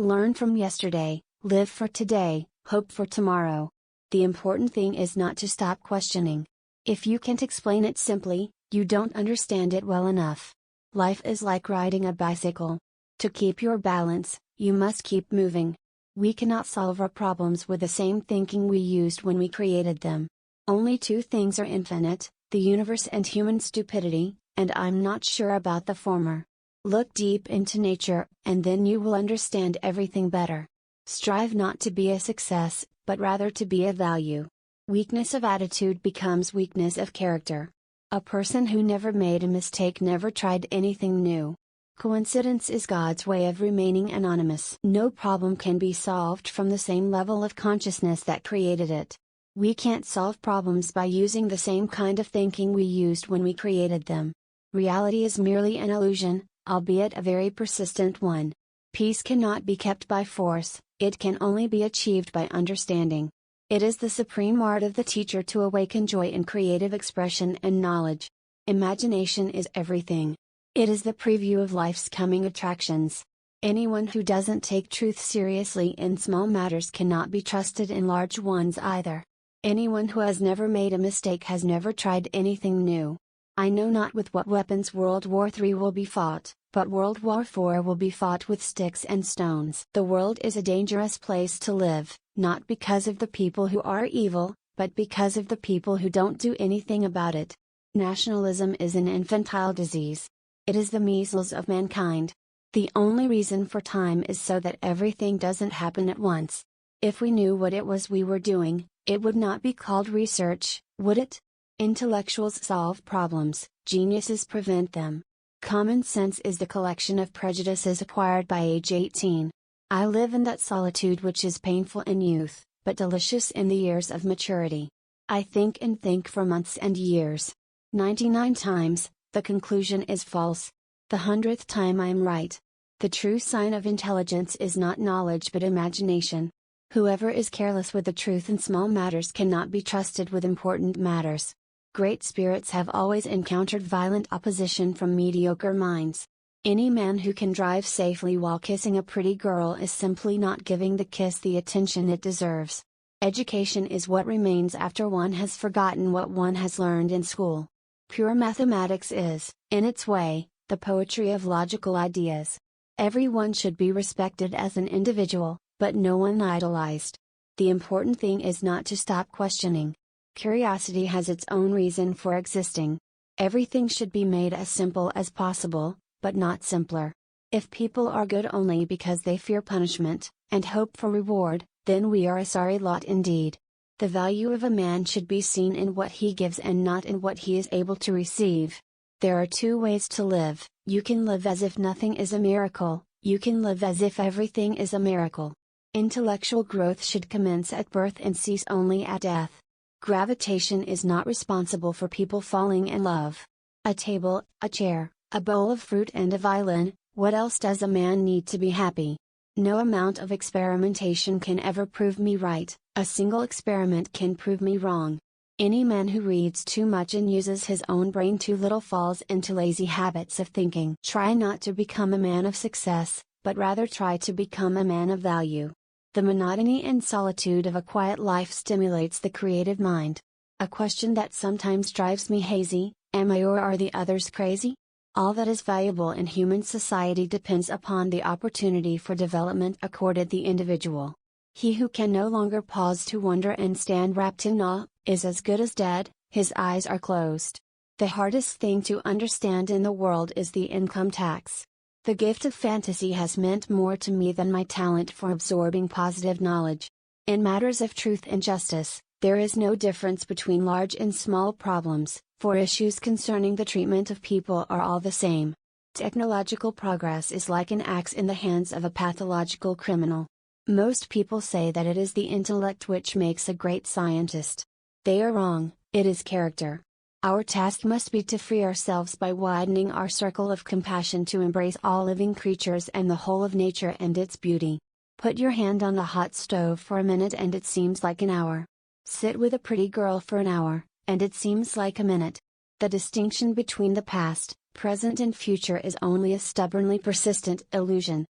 Learn from yesterday, live for today, hope for tomorrow. The important thing is not to stop questioning. If you can't explain it simply, you don't understand it well enough. Life is like riding a bicycle. To keep your balance, you must keep moving. We cannot solve our problems with the same thinking we used when we created them. Only two things are infinite, the universe and human stupidity, and I'm not sure about the former. Look deep into nature, and then you will understand everything better. Strive not to be a success, but rather to be a value. Weakness of attitude becomes weakness of character. A person who never made a mistake never tried anything new. Coincidence is God's way of remaining anonymous. No problem can be solved from the same level of consciousness that created it. We can't solve problems by using the same kind of thinking we used when we created them. Reality is merely an illusion, albeit a very persistent one. Peace cannot be kept by force, it can only be achieved by understanding. It is the supreme art of the teacher to awaken joy in creative expression and knowledge. Imagination is everything. It is the preview of life's coming attractions. Anyone who doesn't take truth seriously in small matters cannot be trusted in large ones either. Anyone who has never made a mistake has never tried anything new. I know not with what weapons World War III will be fought, but World War IV will be fought with sticks and stones. The world is a dangerous place to live, not because of the people who are evil, but because of the people who don't do anything about it. Nationalism is an infantile disease. It is the measles of mankind. The only reason for time is so that everything doesn't happen at once. If we knew what it was we were doing, it would not be called research, would it? Intellectuals solve problems, geniuses prevent them. Common sense is the collection of prejudices acquired by age 18. I live in that solitude which is painful in youth, but delicious in the years of maturity. I think and think for months and years. 99 times, the conclusion is false. The 100th time I am right. The true sign of intelligence is not knowledge but imagination. Whoever is careless with the truth in small matters cannot be trusted with important matters. Great spirits have always encountered violent opposition from mediocre minds. Any man who can drive safely while kissing a pretty girl is simply not giving the kiss the attention it deserves. Education is what remains after one has forgotten what one has learned in school. Pure mathematics is, in its way, the poetry of logical ideas. Everyone should be respected as an individual, but no one idolized. The important thing is not to stop questioning. Curiosity has its own reason for existing. Everything should be made as simple as possible, but not simpler. If people are good only because they fear punishment, and hope for reward, then we are a sorry lot indeed. The value of a man should be seen in what he gives and not in what he is able to receive. There are two ways to live: you can live as if nothing is a miracle, you can live as if everything is a miracle. Intellectual growth should commence at birth and cease only at death. Gravitation is not responsible for people falling in love. A table, a chair, a bowl of fruit and a violin, what else does a man need to be happy? No amount of experimentation can ever prove me right, a single experiment can prove me wrong. Any man who reads too much and uses his own brain too little falls into lazy habits of thinking. Try not to become a man of success, but rather try to become a man of value. The monotony and solitude of a quiet life stimulates the creative mind. A question that sometimes drives me hazy: am I or are the others crazy? All that is valuable in human society depends upon the opportunity for development accorded the individual. He who can no longer pause to wonder and stand wrapped in awe, is as good as dead, his eyes are closed. The hardest thing to understand in the world is the income tax. The gift of fantasy has meant more to me than my talent for absorbing positive knowledge. In matters of truth and justice, there is no difference between large and small problems, for issues concerning the treatment of people are all the same. Technological progress is like an axe in the hands of a pathological criminal. Most people say that it is the intellect which makes a great scientist. They are wrong, it is character. Our task must be to free ourselves by widening our circle of compassion to embrace all living creatures and the whole of nature and its beauty. Put your hand on the hot stove for a minute and it seems like an hour. Sit with a pretty girl for an hour, and it seems like a minute. The distinction between the past, present and future is only a stubbornly persistent illusion.